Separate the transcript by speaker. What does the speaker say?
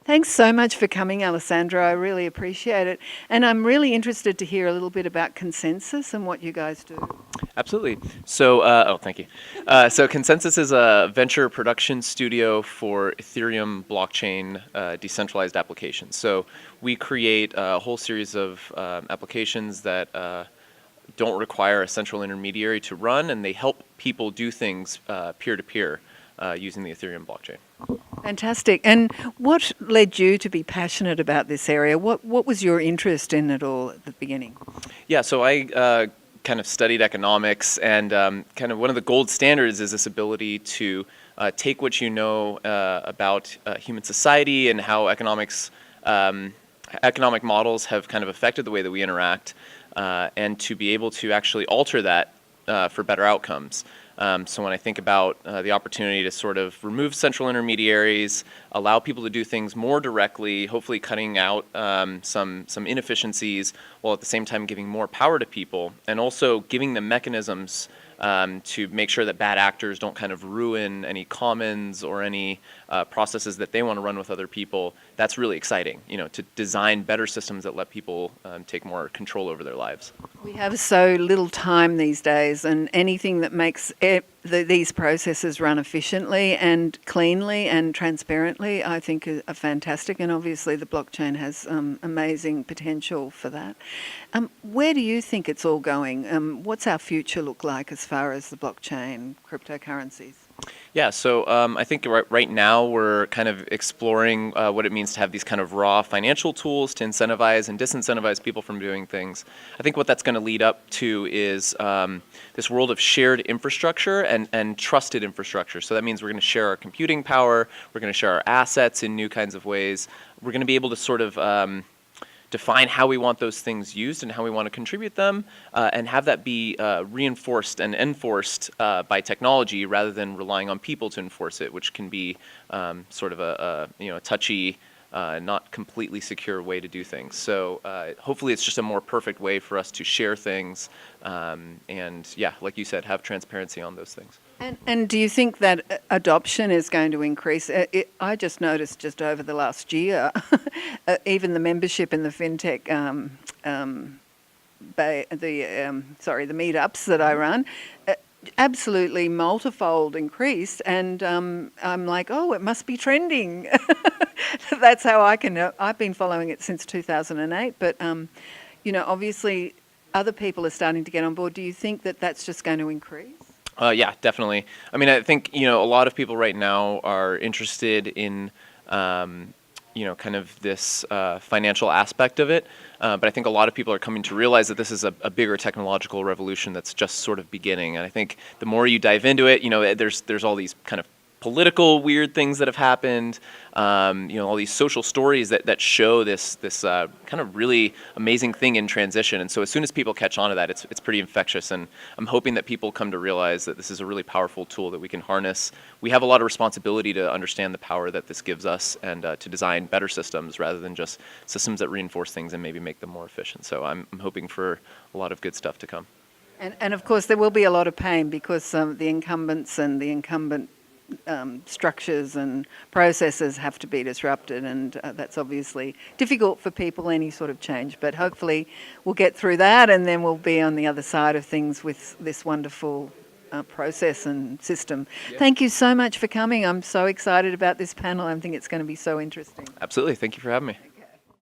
Speaker 1: Thanks so much for coming, Alessandro. I really appreciate it. And I'm really interested to hear a little bit about Consensys and what you guys do.
Speaker 2: Absolutely. So, thank you. So Consensys is a venture production studio for Ethereum blockchain decentralized applications. So we create a whole series of applications that don't require a central intermediary to run, and they help people do things peer-to-peer using the Ethereum blockchain.
Speaker 1: Fantastic. And what led you to be passionate about this area? What was your interest in it all at the beginning?
Speaker 2: Yeah, so I kind of studied economics, and kind of one of the gold standards is this ability to take what you know about human society and how economic models have kind of affected the way that we interact, and to be able to actually alter that for better outcomes. So when I think about the opportunity to sort of remove central intermediaries, allow people to do things more directly, hopefully cutting out some inefficiencies, while at the same time giving more power to people, and also giving them mechanisms to make sure that bad actors don't kind of ruin any commons or any processes that they want to run with other people, that's really exciting, to design better systems that let people take more control over their lives.
Speaker 1: We have so little time these days, and anything that makes these processes run efficiently and cleanly and transparently, I think are fantastic, and obviously the blockchain has amazing potential for that. Where do you think it's all going? What's our future look like as far as the blockchain, cryptocurrencies?
Speaker 2: Yeah, so I think right now we're kind of exploring what it means to have these kind of raw financial tools to incentivize and disincentivize people from doing things. I think what that's going to lead up to is this world of shared infrastructure and trusted infrastructure. So that means we're going to share our computing power, we're going to share our assets in new kinds of ways. We're going to be able to sort of define how we want those things used and how we want to contribute them, and have that be reinforced and enforced by technology rather than relying on people to enforce it, which can be sort of a touchy, not completely secure way to do things. So hopefully it's just a more perfect way for us to share things, and yeah, like you said, have transparency on those things.
Speaker 1: And do you think that adoption is going to increase? I just noticed just over the last year, even the membership in the FinTech, the meetups that I run, absolutely multifold increased, and I'm like, oh, it must be trending. That's how I can know. I've been following it since 2008, but obviously other people are starting to get on board. Do you think that that's just going to increase?
Speaker 2: Yeah, definitely. I mean, I think, a lot of people right now are interested in, kind of this financial aspect of it. But I think a lot of people are coming to realize that this is a bigger technological revolution that's just sort of beginning. And I think the more you dive into it, there's all these kind of political weird things that have happened, all these social stories that show this kind of really amazing thing in transition. And so as soon as people catch on to that, it's pretty infectious. And I'm hoping that people come to realize that this is a really powerful tool that we can harness. We have a lot of responsibility to understand the power that this gives us, and to design better systems rather than just systems that reinforce things and maybe make them more efficient. So I'm hoping for a lot of good stuff to come.
Speaker 1: And of course there will be a lot of pain, because the incumbents and the incumbent structures and processes have to be disrupted, and that's obviously difficult for people, any sort of change, but hopefully we'll get through that, and then we'll be on the other side of things with this wonderful process and system. Yeah. Thank you so much for coming. I'm so excited about this panel. I think it's going to be so interesting.
Speaker 2: Absolutely. Thank you for having me.